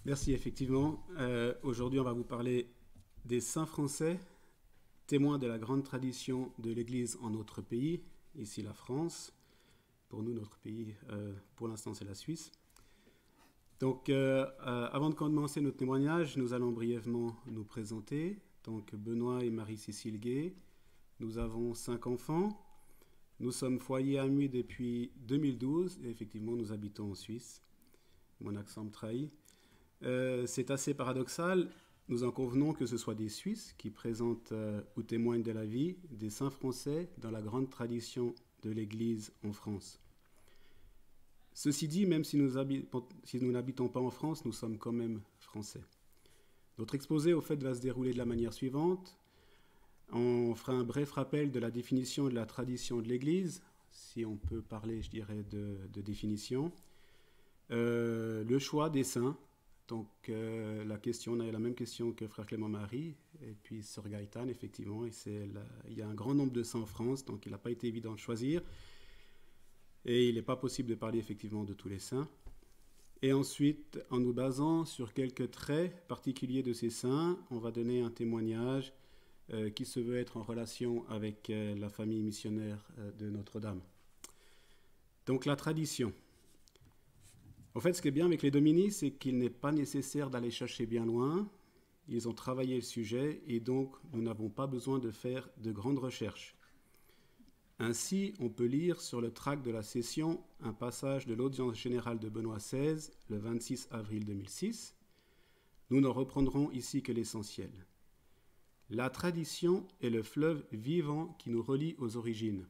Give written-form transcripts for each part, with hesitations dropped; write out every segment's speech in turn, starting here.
Merci, effectivement. Aujourd'hui, on va vous parler des saints français, témoins de la grande tradition de l'Église en notre pays, ici la France. Pour nous, notre pays, pour l'instant, c'est la Suisse. Donc, avant de commencer notre témoignage, nous allons brièvement nous présenter. Donc, Benoît et Marie-Cécile Gay. Nous avons 5 enfants. Nous sommes foyer amis depuis 2012 et effectivement, nous habitons en Suisse. Mon accent me trahit. C'est assez paradoxal. Nous en convenons que ce soit des Suisses qui présentent ou témoignent de la vie des saints français dans la grande tradition de l'Église en France. Ceci dit, même si nous n'habitons pas en France, nous sommes quand même français. Notre exposé au fait va se dérouler de la manière suivante. On fera un bref rappel de la définition de la tradition de l'Église, si on peut parler, je dirais, de définition. Le choix des saints. Donc on a la même question que frère Clément-Marie, et puis sœur Gaëtane, effectivement. Il y a un grand nombre de saints en France, donc il n'a pas été évident de choisir. Et il n'est pas possible de parler effectivement de tous les saints. Et ensuite, en nous basant sur quelques traits particuliers de ces saints, on va donner un témoignage qui se veut être en relation avec la famille missionnaire de Notre-Dame. Donc la tradition. En fait, ce qui est bien avec les Dominiques, c'est qu'il n'est pas nécessaire d'aller chercher bien loin. Ils ont travaillé le sujet et donc nous n'avons pas besoin de faire de grandes recherches. Ainsi, on peut lire sur le tract de la session un passage de l'audience générale de Benoît XVI, le 26 avril 2006. Nous ne reprendrons ici que l'essentiel. La tradition est le fleuve vivant qui nous relie aux origines.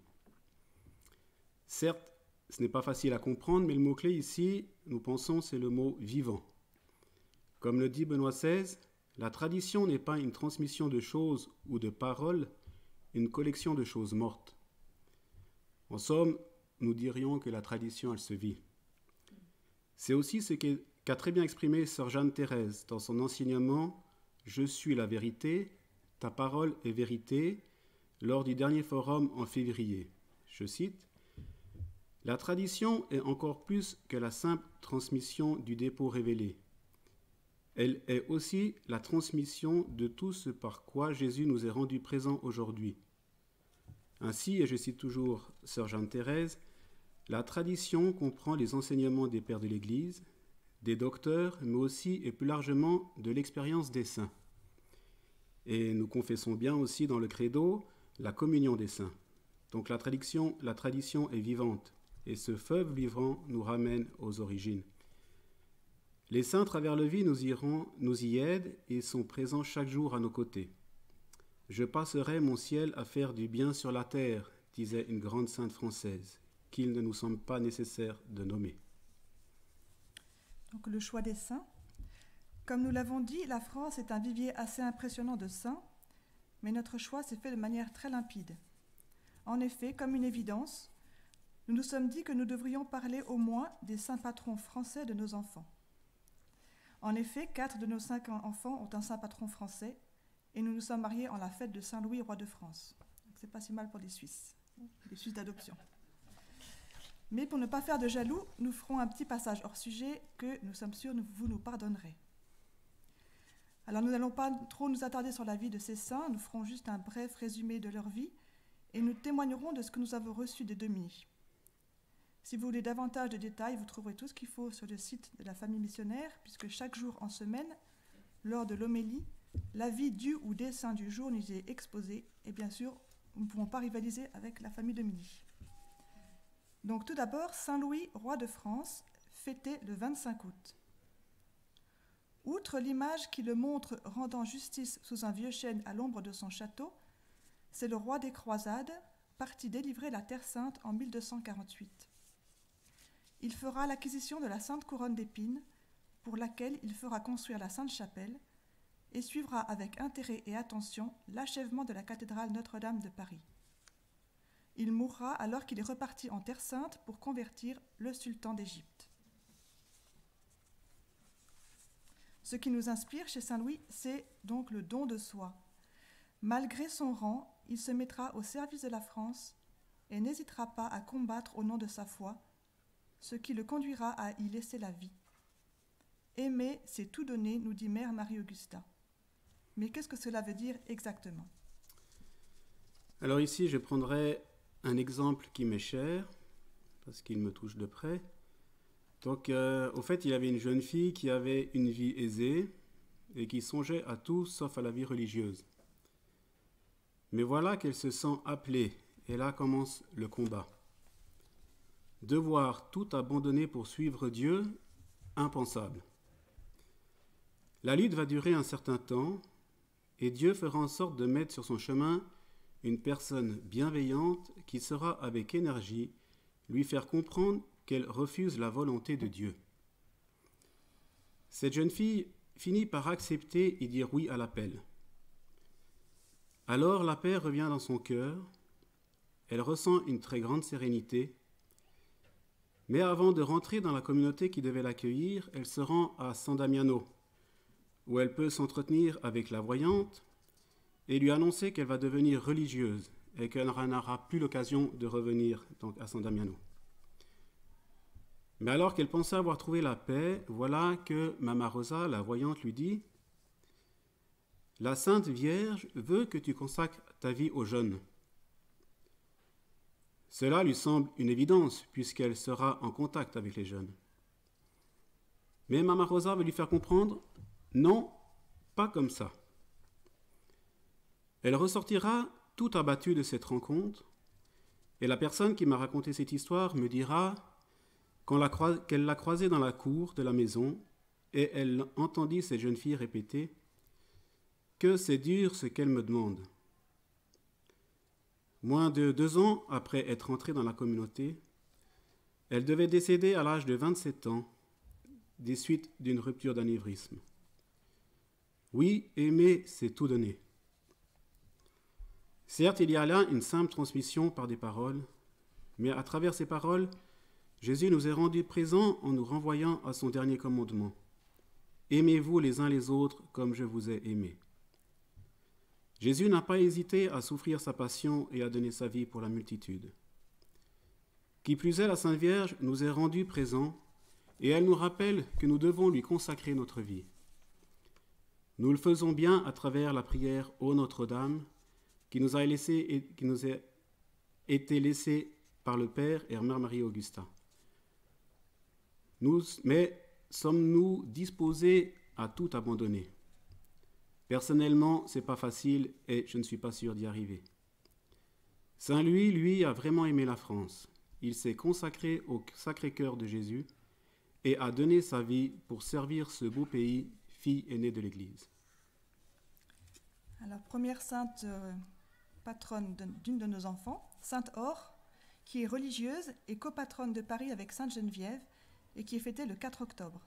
Certes, ce n'est pas facile à comprendre, mais le mot-clé ici, nous pensons, c'est le mot « vivant ». Comme le dit Benoît XVI, la tradition n'est pas une transmission de choses ou de paroles, une collection de choses mortes. En somme, nous dirions que la tradition, elle se vit. C'est aussi ce qu'a très bien exprimé sœur Jeanne Thérèse dans son enseignement « Je suis la vérité, ta parole est vérité » lors du dernier forum en février. Je cite « La tradition est encore plus que la simple transmission du dépôt révélé. Elle est aussi la transmission de tout ce par quoi Jésus nous est rendu présent aujourd'hui. Ainsi, et je cite toujours sœur Jeanne Thérèse, la tradition comprend les enseignements des pères de l'Église, des docteurs, mais aussi et plus largement de l'expérience des saints. Et nous confessons bien aussi dans le credo la communion des saints. Donc la tradition est vivante, et ce fleuve vivant nous ramène aux origines. Les saints, à travers le vie, nous y aident et sont présents chaque jour à nos côtés. Je passerai mon ciel à faire du bien sur la terre, disait une grande sainte française, qu'il ne nous semble pas nécessaire de nommer. Donc le choix des saints. Comme nous l'avons dit, la France est un vivier assez impressionnant de saints, mais notre choix s'est fait de manière très limpide. En effet, comme une évidence, nous nous sommes dit que nous devrions parler au moins des saints patrons français de nos enfants. En effet, 4 de nos 5 enfants ont un saint patron français, et nous nous sommes mariés en la fête de Saint-Louis, roi de France. Donc c'est pas si mal pour les Suisses d'adoption. Mais pour ne pas faire de jaloux, nous ferons un petit passage hors sujet que nous sommes sûrs vous nous pardonnerez. Alors nous n'allons pas trop nous attarder sur la vie de ces saints, nous ferons juste un bref résumé de leur vie et nous témoignerons de ce que nous avons reçu des Dominiques. Si vous voulez davantage de détails, vous trouverez tout ce qu'il faut sur le site de la famille missionnaire, puisque chaque jour en semaine, lors de l'homélie, la vie du ou des saints du jour nous est exposée, et bien sûr, nous ne pourrons pas rivaliser avec la famille Dominique. Donc tout d'abord, Saint Louis, roi de France, fêté le 25 août. Outre l'image qui le montre rendant justice sous un vieux chêne à l'ombre de son château, c'est le roi des croisades, parti délivrer la Terre Sainte en 1248. Il fera l'acquisition de la Sainte Couronne d'Épines, pour laquelle il fera construire la Sainte Chapelle, et suivra avec intérêt et attention l'achèvement de la cathédrale Notre-Dame de Paris. Il mourra alors qu'il est reparti en Terre Sainte pour convertir le sultan d'Égypte. Ce qui nous inspire chez Saint Louis, c'est donc le don de soi. Malgré son rang, il se mettra au service de la France et n'hésitera pas à combattre au nom de sa foi, ce qui le conduira à y laisser la vie. Aimer, c'est tout donner, nous dit Mère Marie-Augusta. Mais qu'est-ce que cela veut dire exactement ? Alors ici, je prendrai un exemple qui m'est cher, parce qu'il me touche de près. Donc, au fait, il y avait une jeune fille qui avait une vie aisée et qui songeait à tout sauf à la vie religieuse. Mais voilà qu'elle se sent appelée, et là commence le combat. Devoir tout abandonner pour suivre Dieu, impensable. La lutte va durer un certain temps, et Dieu fera en sorte de mettre sur son chemin une personne bienveillante qui saura avec énergie lui faire comprendre qu'elle refuse la volonté de Dieu. Cette jeune fille finit par accepter et dire oui à l'appel. Alors la paix revient dans son cœur, elle ressent une très grande sérénité, mais avant de rentrer dans la communauté qui devait l'accueillir, elle se rend à San Damiano, où elle peut s'entretenir avec la voyante et lui annoncer qu'elle va devenir religieuse et qu'elle n'aura plus l'occasion de revenir donc, à San Damiano. Mais alors qu'elle pensait avoir trouvé la paix, voilà que Mama Rosa, la voyante, lui dit « La Sainte Vierge veut que tu consacres ta vie aux jeunes. » Cela lui semble une évidence, puisqu'elle sera en contact avec les jeunes. Mais Mama Rosa veut lui faire comprendre « Non, pas comme ça. » Elle ressortira tout abattue de cette rencontre, et la personne qui m'a raconté cette histoire me dira qu'elle l'a croisée dans la cour de la maison, et elle entendit cette jeune fille répéter « Que c'est dur ce qu'elle me demande ». Moins de 2 ans après être entrée dans la communauté, elle devait décéder à l'âge de 27 ans, des suites d'une rupture d'anévrisme. Oui, aimer, c'est tout donner. Certes, il y a là une simple transmission par des paroles, mais à travers ces paroles, Jésus nous est rendu présents en nous renvoyant à son dernier commandement. Aimez-vous les uns les autres comme je vous ai aimés. Jésus n'a pas hésité à souffrir sa passion et à donner sa vie pour la multitude. Qui plus est, la Sainte Vierge nous est rendue présents et elle nous rappelle que nous devons lui consacrer notre vie. Nous le faisons bien à travers la prière Ô Notre-Dame qui nous a été laissée par le Père et Mère Marie-Augusta. Mais sommes-nous disposés à tout abandonner ? Personnellement, ce n'est pas facile et je ne suis pas sûr d'y arriver. Saint Louis, lui, a vraiment aimé la France. Il s'est consacré au Sacré-Cœur de Jésus et a donné sa vie pour servir ce beau pays, fille aînée de l'Église. Alors, première sainte patronne d'une de nos enfants, Sainte Aure, qui est religieuse et copatronne de Paris avec Sainte Geneviève et qui est fêtée le 4 octobre.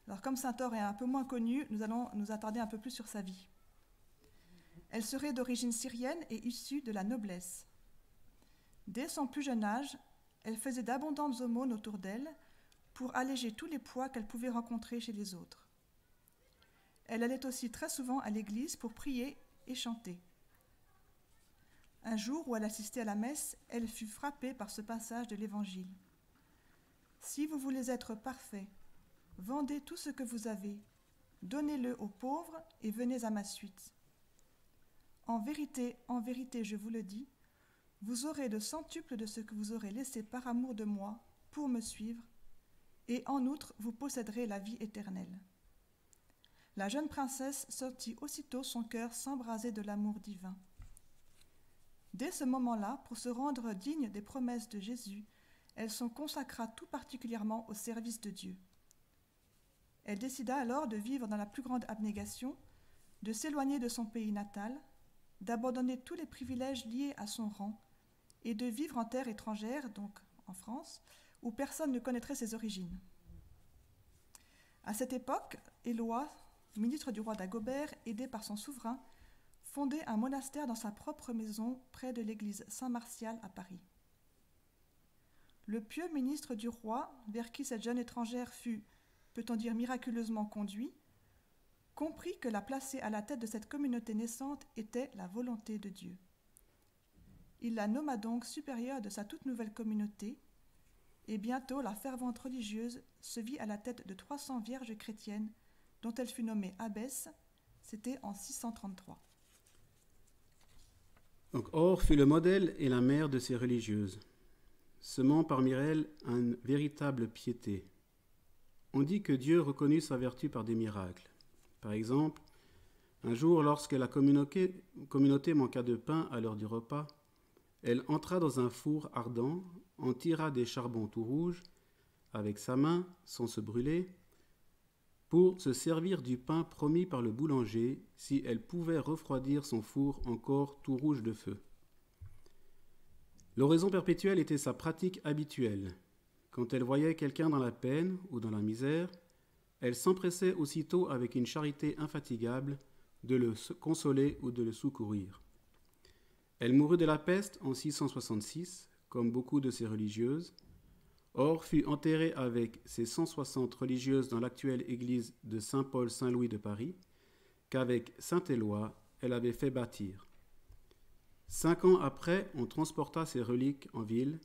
Alors, comme Sainte Aure est un peu moins connue, nous allons nous attarder un peu plus sur sa vie. Elle serait d'origine syrienne et issue de la noblesse. Dès son plus jeune âge, elle faisait d'abondantes aumônes autour d'elle pour alléger tous les poids qu'elle pouvait rencontrer chez les autres. Elle allait aussi très souvent à l'église pour prier et chanter. Un jour où elle assistait à la messe, elle fut frappée par ce passage de l'Évangile. « Si vous voulez être parfait, vendez tout ce que vous avez, donnez-le aux pauvres et venez à ma suite. En vérité, je vous le dis, vous aurez de centuples de ce que vous aurez laissé par amour de moi pour me suivre, et en outre vous posséderez la vie éternelle. » La jeune princesse sentit aussitôt son cœur s'embraser de l'amour divin. Dès ce moment-là, pour se rendre digne des promesses de Jésus, elle se consacra tout particulièrement au service de Dieu. Elle décida alors de vivre dans la plus grande abnégation, de s'éloigner de son pays natal, d'abandonner tous les privilèges liés à son rang et de vivre en terre étrangère, donc en France, où personne ne connaîtrait ses origines. À cette époque, Éloi, ministre du roi d'Agobert, aidé par son souverain, fondait un monastère dans sa propre maison près de l'église Saint-Martial à Paris. Le pieux ministre du roi, vers qui cette jeune étrangère fut, peut-on dire miraculeusement conduit, comprit que la placer à la tête de cette communauté naissante était la volonté de Dieu. Il la nomma donc supérieure de sa toute nouvelle communauté, et bientôt la fervente religieuse se vit à la tête de 300 vierges chrétiennes, dont elle fut nommée abbesse, c'était en 633. Donc, Or fut le modèle et la mère de ces religieuses, semant parmi elles une véritable piété. On dit que Dieu reconnut sa vertu par des miracles. Par exemple, un jour, lorsque la communauté manqua de pain à l'heure du repas, elle entra dans un four ardent, en tira des charbons tout rouges, avec sa main, sans se brûler, pour se servir du pain promis par le boulanger, si elle pouvait refroidir son four encore tout rouge de feu. L'oraison perpétuelle était sa pratique habituelle. Quand elle voyait quelqu'un dans la peine ou dans la misère, elle s'empressait aussitôt avec une charité infatigable de le consoler ou de le secourir. Elle mourut de la peste en 666, comme beaucoup de ses religieuses. Or fut enterrée avec ses 160 religieuses dans l'actuelle église de Saint-Paul-Saint-Louis de Paris, qu'avec Saint-Éloi, elle avait fait bâtir. 5 ans après, on transporta ces reliques en ville.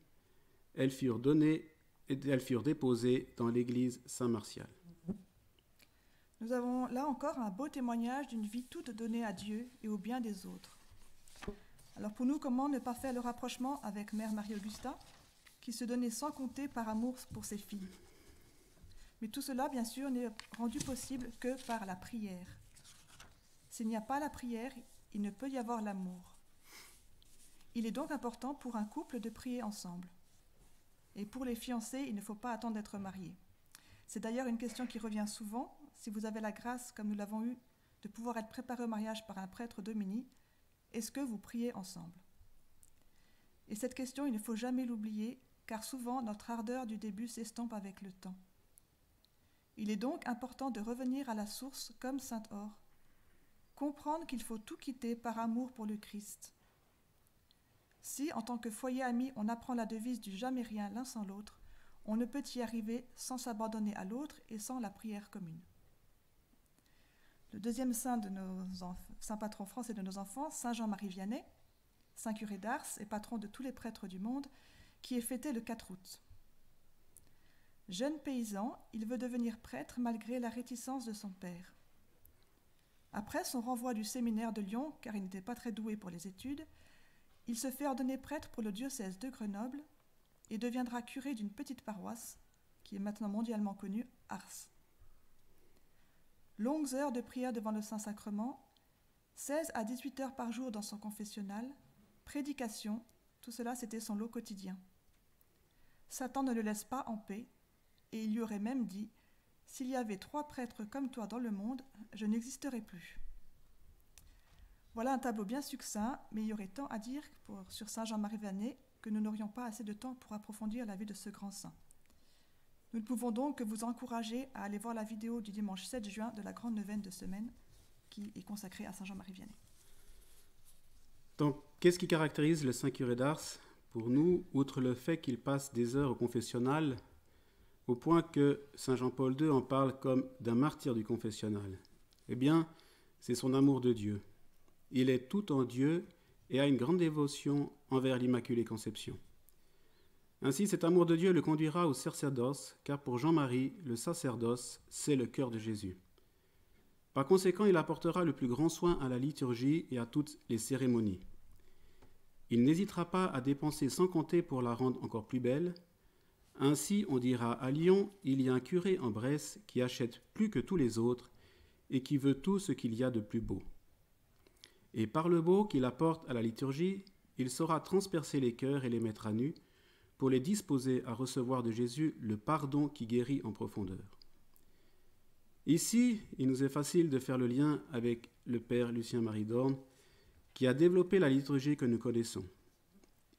Elles furent déposées dans l'église Saint-Martial. Nous avons là encore un beau témoignage d'une vie toute donnée à Dieu et au bien des autres. Alors pour nous, comment ne pas faire le rapprochement avec Mère Marie-Augusta, qui se donnait sans compter par amour pour ses filles. Mais tout cela, bien sûr, n'est rendu possible que par la prière. S'il n'y a pas la prière, il ne peut y avoir l'amour. Il est donc important pour un couple de prier ensemble. Et pour les fiancés, il ne faut pas attendre d'être mariés. C'est d'ailleurs une question qui revient souvent. Si vous avez la grâce, comme nous l'avons eu, de pouvoir être préparé au mariage par un prêtre Domini, est-ce que vous priez ensemble? Et cette question, il ne faut jamais l'oublier, car souvent notre ardeur du début s'estompe avec le temps. Il est donc important de revenir à la source comme Sainte Or, comprendre qu'il faut tout quitter par amour pour le Christ. Si, en tant que foyer ami, on apprend la devise du jamais rien l'un sans l'autre, on ne peut y arriver sans s'abandonner à l'autre et sans la prière commune. Le deuxième saint patron français de nos enfants, Saint Jean-Marie Vianney, saint curé d'Ars et patron de tous les prêtres du monde, qui est fêté le 4 août. Jeune paysan, il veut devenir prêtre malgré la réticence de son père. Après son renvoi du séminaire de Lyon, car il n'était pas très doué pour les études, il se fait ordonner prêtre pour le diocèse de Grenoble et deviendra curé d'une petite paroisse, qui est maintenant mondialement connue, Ars. Longues heures de prière devant le Saint-Sacrement, 16 à 18 heures par jour dans son confessionnal, prédication, tout cela c'était son lot quotidien. Satan ne le laisse pas en paix, et il lui aurait même dit « S'il y avait 3 prêtres comme toi dans le monde, je n'existerais plus ». Voilà un tableau bien succinct, mais il y aurait tant à dire sur Saint Jean-Marie Vianney que nous n'aurions pas assez de temps pour approfondir la vie de ce grand saint. Nous ne pouvons donc que vous encourager à aller voir la vidéo du dimanche 7 juin de la grande neuvaine de semaine qui est consacrée à Saint Jean-Marie Vianney. Donc, qu'est-ce qui caractérise le Saint curé d'Ars pour nous, outre le fait qu'il passe des heures au confessionnal, au point que Saint Jean-Paul II en parle comme d'un martyr du confessionnal? Eh bien, c'est son amour de Dieu. Il est tout en Dieu et a une grande dévotion envers l'Immaculée Conception. Ainsi, cet amour de Dieu le conduira au sacerdoce, car pour Jean-Marie, le sacerdoce, c'est le cœur de Jésus. Par conséquent, il apportera le plus grand soin à la liturgie et à toutes les cérémonies. Il n'hésitera pas à dépenser sans compter pour la rendre encore plus belle. Ainsi, on dira à Lyon, il y a un curé en Bresse qui achète plus que tous les autres et qui veut tout ce qu'il y a de plus beau. Et par le beau qu'il apporte à la liturgie, il saura transpercer les cœurs et les mettre à nu pour les disposer à recevoir de Jésus le pardon qui guérit en profondeur. Ici, il nous est facile de faire le lien avec le Père Lucien-Marie Dorn, qui a développé la liturgie que nous connaissons.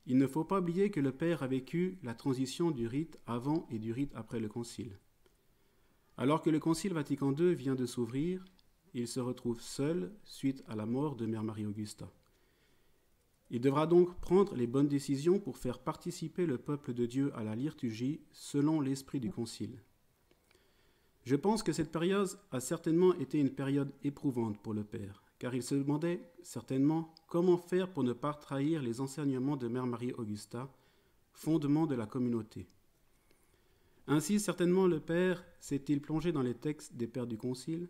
Il ne faut pas oublier que le Père a vécu la transition du rite avant et du rite après le Concile. Alors que le Concile Vatican II vient de s'ouvrir, il se retrouve seul suite à la mort de Mère Marie-Augusta. Il devra donc prendre les bonnes décisions pour faire participer le peuple de Dieu à la liturgie selon l'esprit du Concile. Je pense que cette période a certainement été une période éprouvante pour le Père, car il se demandait certainement comment faire pour ne pas trahir les enseignements de Mère Marie-Augusta, fondement de la communauté. Ainsi, certainement, le Père s'est-il plongé dans les textes des pères du Concile,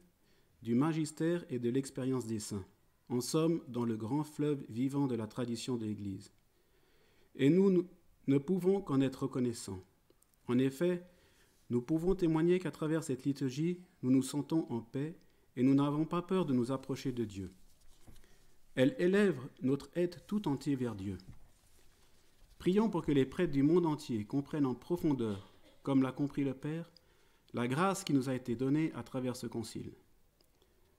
du magistère et de l'expérience des saints, en somme, dans le grand fleuve vivant de la tradition de l'Église. Et nous ne pouvons qu'en être reconnaissants. En effet, nous pouvons témoigner qu'à travers cette liturgie, nous nous sentons en paix et nous n'avons pas peur de nous approcher de Dieu. Elle élève notre être tout entier vers Dieu. Prions pour que les prêtres du monde entier comprennent en profondeur, comme l'a compris le Père, la grâce qui nous a été donnée à travers ce concile.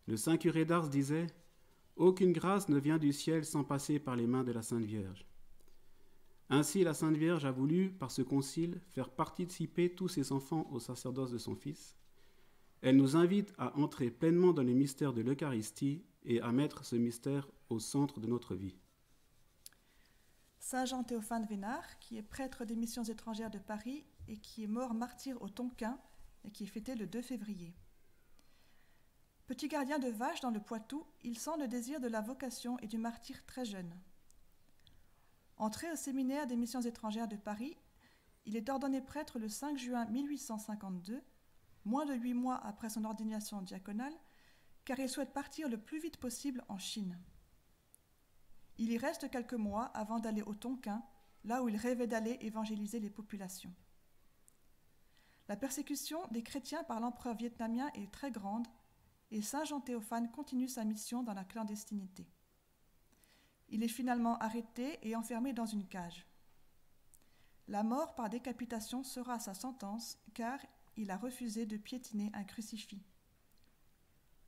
Le saint curé d'Ars disait « Aucune grâce ne vient du ciel sans passer par les mains de la Sainte Vierge ». Ainsi, la Sainte Vierge a voulu, par ce concile, faire participer tous ses enfants au sacerdoce de son Fils. Elle nous invite à entrer pleinement dans les mystères de l'Eucharistie et à mettre ce mystère au centre de notre vie. Saint Jean Théophane Vénard, qui est prêtre des missions étrangères de Paris et qui est mort martyr au Tonkin et qui est fêté le 2 février. Petit gardien de vaches dans le Poitou, il sent le désir de la vocation et du martyre très jeune. Entré au séminaire des missions étrangères de Paris, il est ordonné prêtre le 5 juin 1852, moins de 8 mois après son ordination diaconale, car il souhaite partir le plus vite possible en Chine. Il y reste quelques mois avant d'aller au Tonkin, là où il rêvait d'aller évangéliser les populations. La persécution des chrétiens par l'empereur vietnamien est très grande et Saint Jean Théophane continue sa mission dans la clandestinité. Il est finalement arrêté et enfermé dans une cage. La mort par décapitation sera sa sentence car il a refusé de piétiner un crucifix.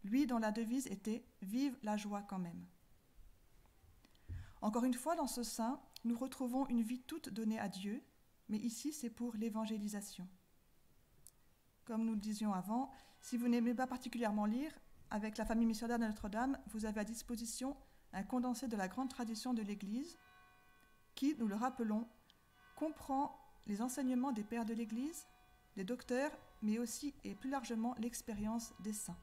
Lui dont la devise était « Vive la joie quand même ». Encore une fois, dans ce saint, nous retrouvons une vie toute donnée à Dieu, mais ici c'est pour l'évangélisation. Comme nous le disions avant, si vous n'aimez pas particulièrement lire, avec la famille missionnaire de Notre-Dame, vous avez à disposition un condensé de la grande tradition de l'Église qui, nous le rappelons, comprend les enseignements des pères de l'Église, des docteurs, mais aussi et plus largement l'expérience des saints.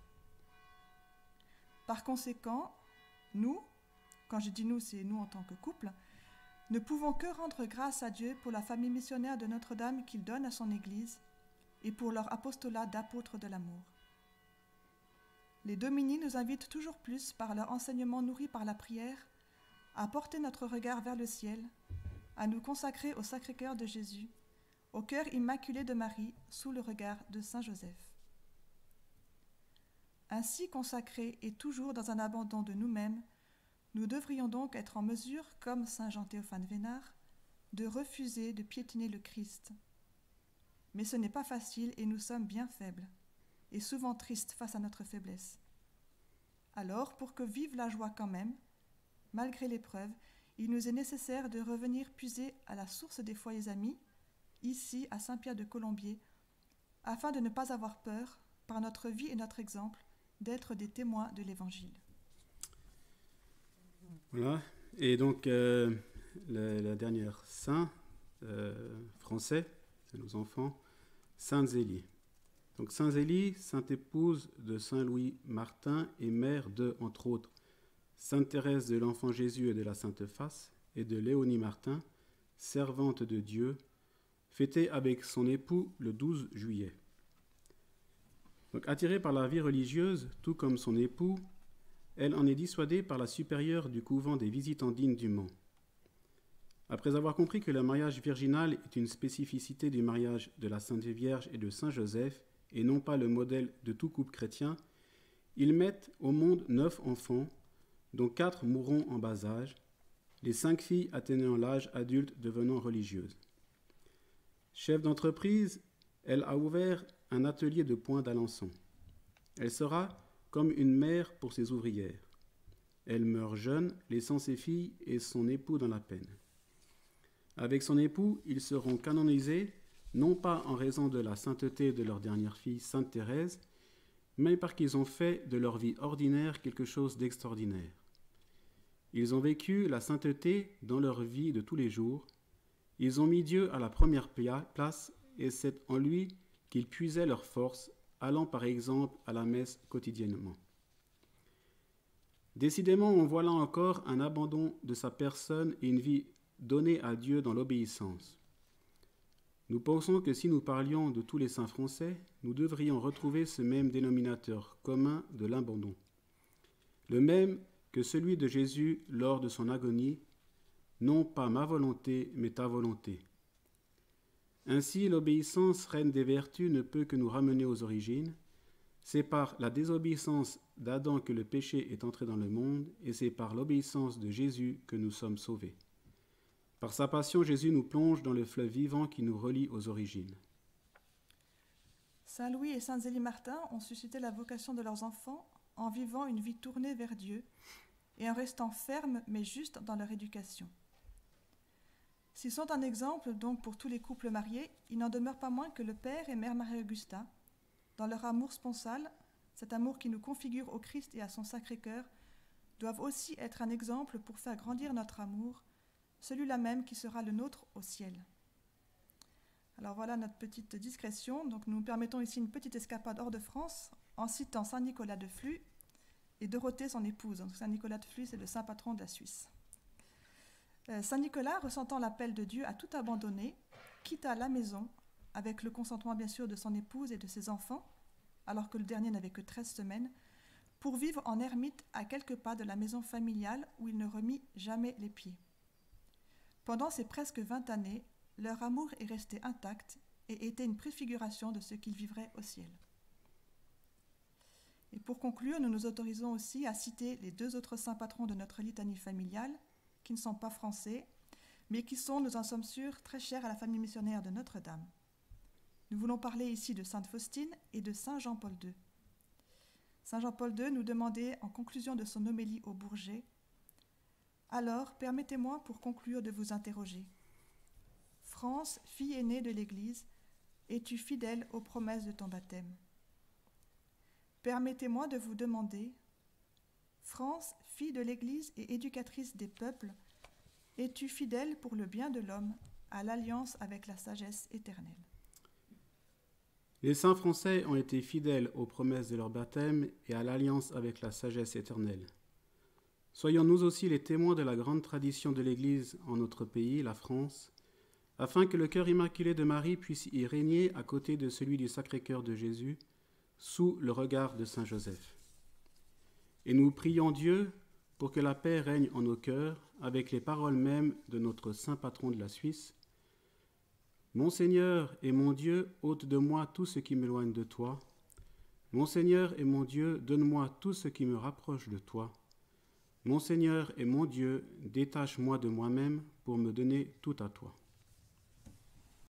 Par conséquent, nous, quand je dis nous, c'est nous en tant que couple, ne pouvons que rendre grâce à Dieu pour la famille missionnaire de Notre-Dame qu'il donne à son Église et pour leur apostolat d'apôtres de l'amour. Les Dominies nous invitent toujours plus, par leur enseignement nourri par la prière, à porter notre regard vers le ciel, à nous consacrer au Sacré-Cœur de Jésus, au cœur immaculé de Marie, sous le regard de Saint Joseph. Ainsi consacrés et toujours dans un abandon de nous-mêmes, nous devrions donc être en mesure, comme Saint Jean Théophane Vénard, de refuser de piétiner le Christ. Mais ce n'est pas facile et nous sommes bien faibles, et souvent tristes face à notre faiblesse. Alors, pour que vive la joie quand même, malgré l'épreuve, il nous est nécessaire de revenir puiser à la source des foyers amis, ici à Saint-Pierre de Colombier, afin de ne pas avoir peur, par notre vie et notre exemple, d'être des témoins de l'Évangile. Voilà, et donc la dernière saint français, c'est nos enfants, Sainte Zélie. Donc Sainte Zélie, sainte épouse de Saint Louis Martin et mère de, entre autres, Sainte Thérèse de l'Enfant Jésus et de la Sainte Face, et de Léonie Martin, servante de Dieu, fêtée avec son époux le 12 juillet. Donc attirée par la vie religieuse, tout comme son époux, elle en est dissuadée par la supérieure du couvent des Visitandines du Mans. Après avoir compris que le mariage virginal est une spécificité du mariage de la Sainte Vierge et de Saint Joseph, et non pas le modèle de tout couple chrétien, ils mettent au monde 9 enfants, dont 4 mourront en bas âge, les 5 filles atteignant l'âge adulte devenant religieuses. Chef d'entreprise, elle a ouvert un atelier de pointe d'Alençon. Elle sera comme une mère pour ses ouvrières. Elle meurt jeune, laissant ses filles et son époux dans la peine. Avec son époux, ils seront canonisés, non pas en raison de la sainteté de leur dernière fille, Sainte Thérèse, mais parce qu'ils ont fait de leur vie ordinaire quelque chose d'extraordinaire. Ils ont vécu la sainteté dans leur vie de tous les jours. Ils ont mis Dieu à la première place et c'est en lui qu'ils puisaient leur force, allant par exemple à la messe quotidiennement. Décidément, on voit là encore un abandon de sa personne et une vie donnée à Dieu dans l'obéissance. Nous pensons que si nous parlions de tous les saints français, nous devrions retrouver ce même dénominateur commun de l'abandon, le même que celui de Jésus lors de son agonie, non pas ma volonté, mais ta volonté. Ainsi, l'obéissance, reine des vertus, ne peut que nous ramener aux origines. C'est par la désobéissance d'Adam que le péché est entré dans le monde, et c'est par l'obéissance de Jésus que nous sommes sauvés. Par sa passion, Jésus nous plonge dans le fleuve vivant qui nous relie aux origines. Saint Louis et Sainte Zélie-Martin ont suscité la vocation de leurs enfants en vivant une vie tournée vers Dieu et en restant fermes mais justes dans leur éducation. S'ils sont un exemple donc pour tous les couples mariés, il n'en demeure pas moins que le père et mère Marie-Augusta, dans leur amour sponsal, cet amour qui nous configure au Christ et à son Sacré-Cœur, doivent aussi être un exemple pour faire grandir notre amour, celui-là même qui sera le nôtre au ciel. Alors voilà notre petite discrétion. Donc nous permettons ici une petite escapade hors de France en citant Saint Nicolas de Flux et Dorothée, son épouse. Donc Saint Nicolas de Flux, c'est le saint patron de la Suisse. Saint Nicolas, ressentant l'appel de Dieu à tout abandonner, quitta la maison, avec le consentement bien sûr de son épouse et de ses enfants, alors que le dernier n'avait que 13 semaines, pour vivre en ermite à quelques pas de la maison familiale où il ne remit jamais les pieds. Pendant ces presque 20 années, leur amour est resté intact et était une préfiguration de ce qu'ils vivraient au ciel. Et pour conclure, nous nous autorisons aussi à citer les 2 autres saints patrons de notre litanie familiale, qui ne sont pas français, mais qui sont, nous en sommes sûrs, très chers à la famille missionnaire de Notre-Dame. Nous voulons parler ici de Sainte Faustine et de Saint Jean-Paul II. Saint Jean-Paul II nous demandait, en conclusion de son homélie au Bourget, « Alors, permettez-moi pour conclure de vous interroger. France, fille aînée de l'Église, es-tu fidèle aux promesses de ton baptême? Permettez-moi de vous demander, France, fille de l'Église et éducatrice des peuples, es-tu fidèle pour le bien de l'homme à l'alliance avec la sagesse éternelle? » Les saints français ont été fidèles aux promesses de leur baptême et à l'alliance avec la sagesse éternelle. Soyons nous aussi les témoins de la grande tradition de l'Église en notre pays, la France, afin que le cœur immaculé de Marie puisse y régner à côté de celui du Sacré-Cœur de Jésus, sous le regard de Saint Joseph. Et nous prions Dieu pour que la paix règne en nos cœurs avec les paroles mêmes de notre saint patron de la Suisse. Mon Seigneur et mon Dieu, ôte de moi tout ce qui m'éloigne de toi. Mon Seigneur et mon Dieu, donne-moi tout ce qui me rapproche de toi. Mon Seigneur et mon Dieu, détache-moi de moi-même pour me donner tout à toi.